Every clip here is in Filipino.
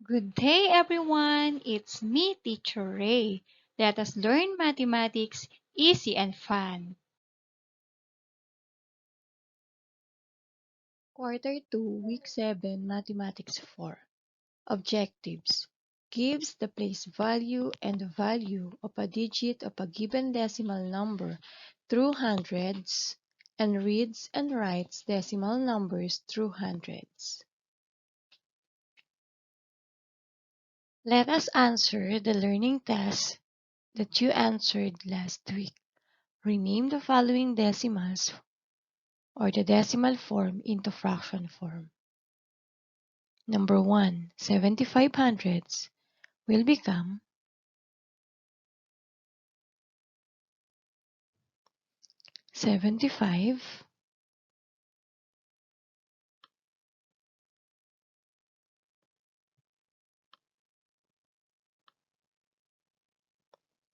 Good day, everyone. It's me, Teacher Ray. Let us learn mathematics easy and fun. Quarter 2, Week 7, Mathematics 4. Objectives. Gives the place value and the value of a digit of a given decimal number through hundreds and reads and writes decimal numbers through hundreds. Let us answer the learning test that you answered last week. Rename the following decimals or the decimal form into fraction form. Number 1, 75 hundredths will become 75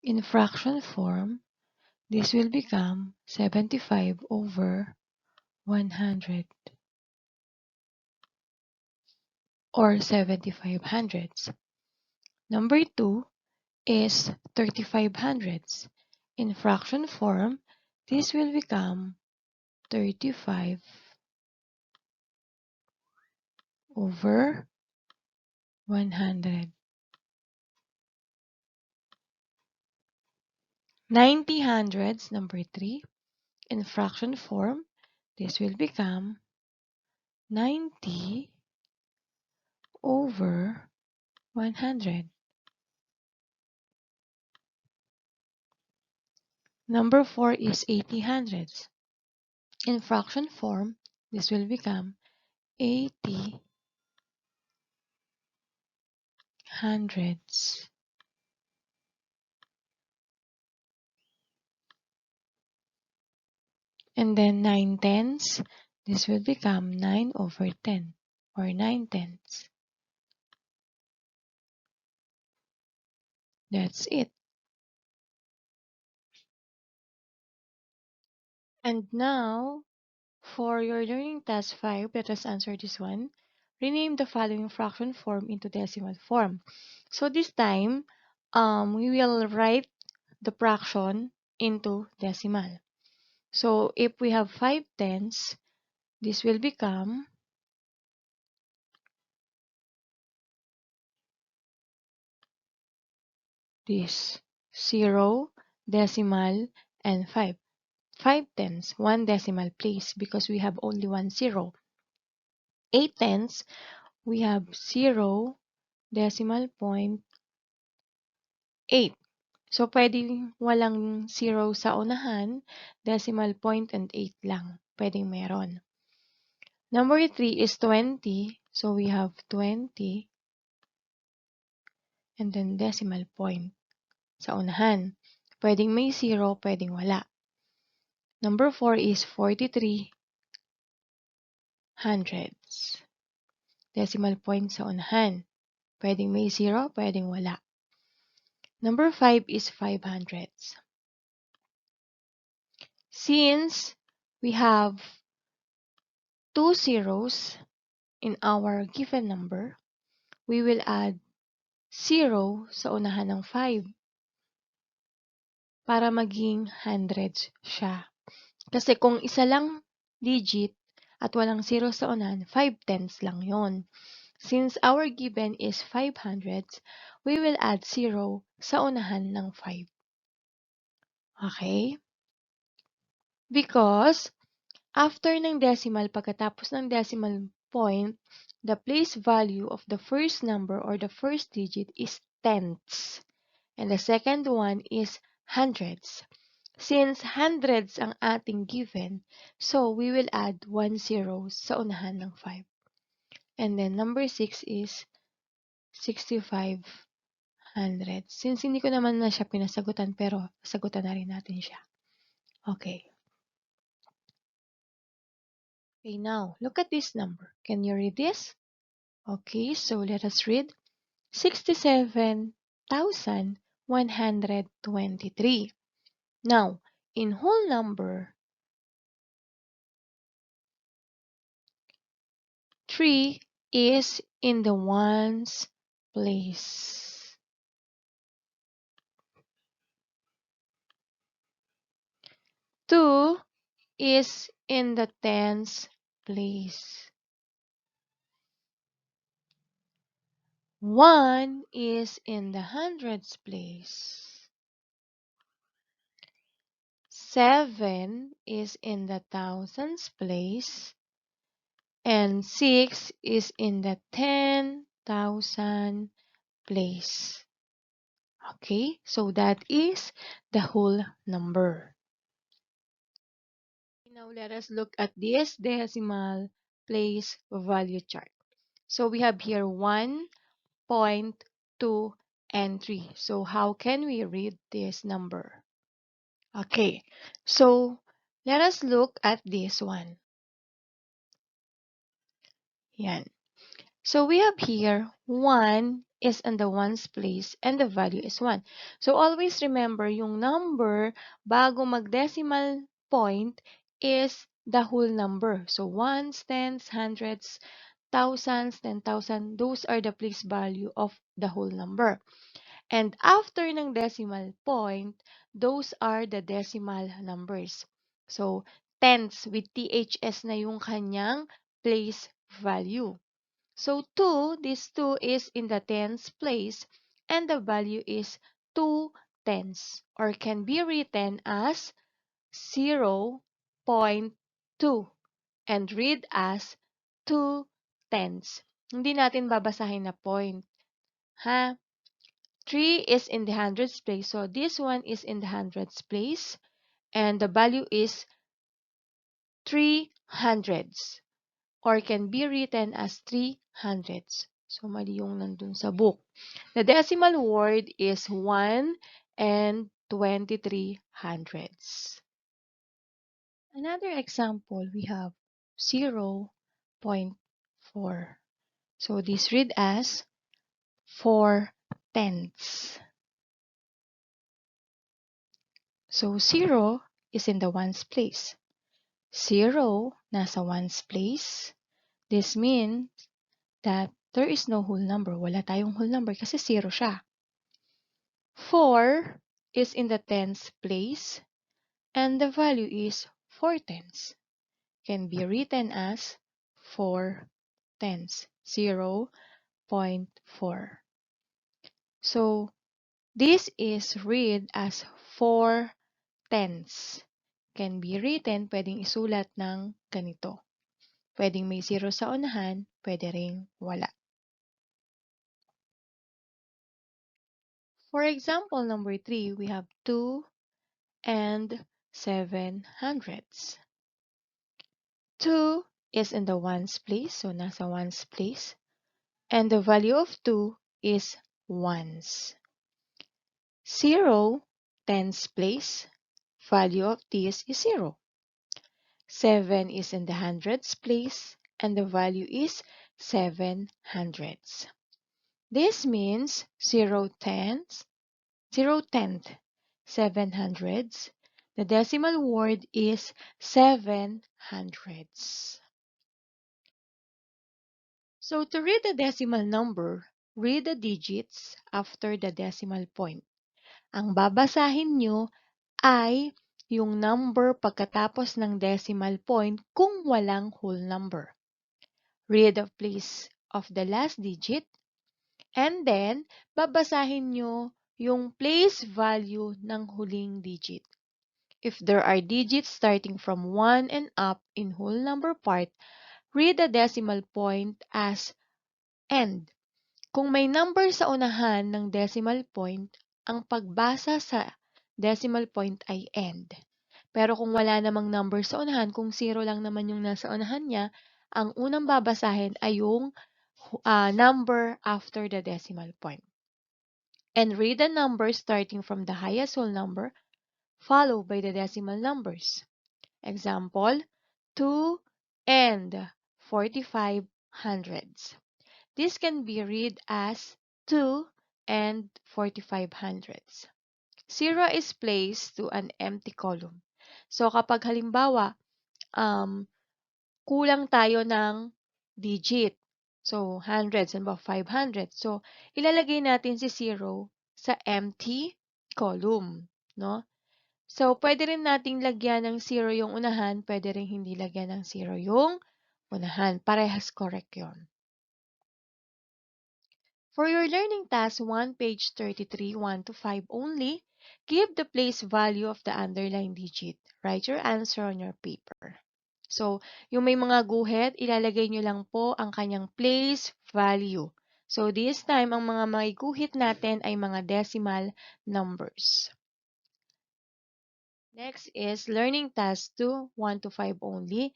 in fraction form. This will become 75 over 100 or 75 hundredths. Number 2 is 35 hundredths. In fraction form, this will become 35 over 100. 90 hundredths, number 3. In fraction form, this will become 90 over 100. Number 4 is 80 hundredths. In fraction form, this will become 80 hundredths. And then 9 tenths, this will become 9 over 10 or 9 tenths. That's it. And now, for your learning task 5, let us answer this one. Rename the following fraction form into decimal form. So this time, we will write the fraction into decimal. So if we have 5 tenths, this will become this 0, decimal, and 5. 5 tenths, 1 decimal place because we have only 1 0. 8 tenths, we have 0, decimal point 8. So, pwedeng walang 0 sa unahan, decimal point and 8 lang. Pwedeng meron. Number 3 is 20. So, we have 20 and then decimal point sa unahan. Pwedeng may 0, pwedeng wala. Number 4 is 43 hundredths. Decimal point sa unahan. Pwedeng may 0, pwedeng wala. Number 5 is 5 hundredths. Since we have 2 zeros in our given number, we will add 0 sa unahan ng 5 para maging hundreds siya. Kasi kung isa lang digit at walang 0 sa unahan, 5 tenths lang yon. Since our given is 5 hundredths, we will add 0 sa unahan ng 5. Okay? Because after ng decimal, pagkatapos ng decimal point, the place value of the first number or the first digit is tenths. And the second one is hundredths. Since hundreds ang ating given, so we will add 1 0 sa unahan ng 5. And then number 6 is 65 hundredths. Since hindi ko naman na siya pinasagutan, pero sagutan na rin natin siya. Okay. Okay, now, look at this number. Can you read this? Okay, so let us read 67,123. Now, in whole number, 3 is in the ones place. 2 is in the tens place. 1 is in the hundreds place. 7 is in the thousands place. And 6 is in the 10,000 place. Okay, so that is the whole number. Now let us look at this decimal place value chart. So we have here 1, 2, and 3. So how can we read this number? Okay, so let us look at this one. Yan. So we have here 1 is in the ones place and the value is 1. So always remember yung number bago mag-decimal point is the whole number. So ones, tens, hundreds, thousands, 10,000, those are the place value of the whole number. And after ng decimal point, those are the decimal numbers. So tens with THS na yung kanyang place value. So 2, this 2 is in the tens place and the value is 2 tenths or can be written as 0.2 and read as 2 tenths. Hindi natin babasahin na point. Ha? 3 is in the hundreds place. So this one is in the hundreds place and the value is 3 hundredths. Or can be written as 3 hundredths. So, mali yung nandun sa book. The decimal word is 1 and 23 hundredths. Another example, we have 0.4. So, this read as 4 tenths. So, 0 is in the ones place. 0 nasa ones place. This means that there is no whole number. Wala tayong whole number kasi 0 siya. 4 is in the tens place and the value is 4 tenths. Can be written as 4 tenths, 0.4. So, this is read as 4 tenths. Can be written, pwedeng isulat ng ganito. Pwedeng may 0 sa unahan, pwede ring wala. For example, number 3, we have 2 and 7 hundredths. 2 is in the ones place, so nasa ones place. And the value of 2 is ones. 0, tens place. Value of this is 0. 7 is in the hundreds place, and the value is 7 hundredths. This means 0 tenths, 0 tenth, 7 hundredths. The decimal word is 7 hundredths. So to read the decimal number, read the digits after the decimal point. Ang babasahin nyo ay yung number pagkatapos ng decimal point kung walang whole number. Read the place of the last digit and then babasahin nyo yung place value ng huling digit. If there are digits starting from 1 and up in whole number part, read the decimal point as end. Kung may number sa unahan ng decimal point, ang pagbasa sa decimal point ay end. Pero kung wala namang number sa unahan, kung 0 lang naman yung nasa unahan niya, ang unang babasahin ay yung number after the decimal point. And read the number starting from the highest whole number, followed by the decimal numbers. Example, 2 and 45 hundredths. This can be read as 2 and 45 hundredths. 0 is placed to an empty column. So, kapag halimbawa, kulang tayo ng digit, So, hundreds, and 500. So, ilalagay natin si 0 sa empty column, no? So, pwede rin nating lagyan ng 0 yung unahan, pwede rin hindi lagyan ng 0 yung unahan. Parehas correct yon. For your learning task 1, page 33, 1 to 5 only, give the place value of the underlined digit. Write your answer on your paper. So, yung may mga guhit, ilalagay nyo lang po ang kanyang place value. So, this time, ang mga may guhit natin ay mga decimal numbers. Next is learning task 2, 1 to 5 only.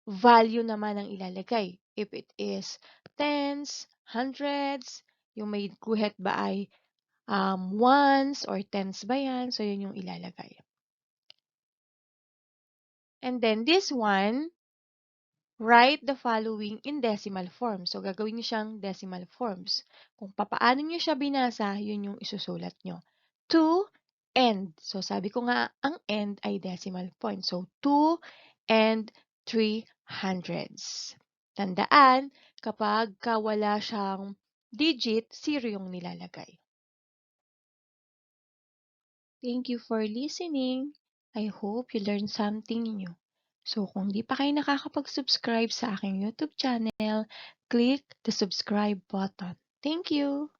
Value naman ang ilalagay. If it is tens, hundreds, yung may guhit ba ay ones or tens ba yan? So, yun yung ilalagay. And then this one, write the following in decimal form. So, gagawin nyo siyang decimal forms. Kung papaano nyo siya binasa, yun yung isusulat nyo. 2 and. So, sabi ko nga, ang end ay decimal point. So, 2 and 3 hundredths. Tandaan, kapag wala siyang digit, 0 yung nilalagay. Thank you for listening. I hope you learned something new. So, kung di pa kayo nakakapag-subscribe sa aking YouTube channel, click the subscribe button. Thank you!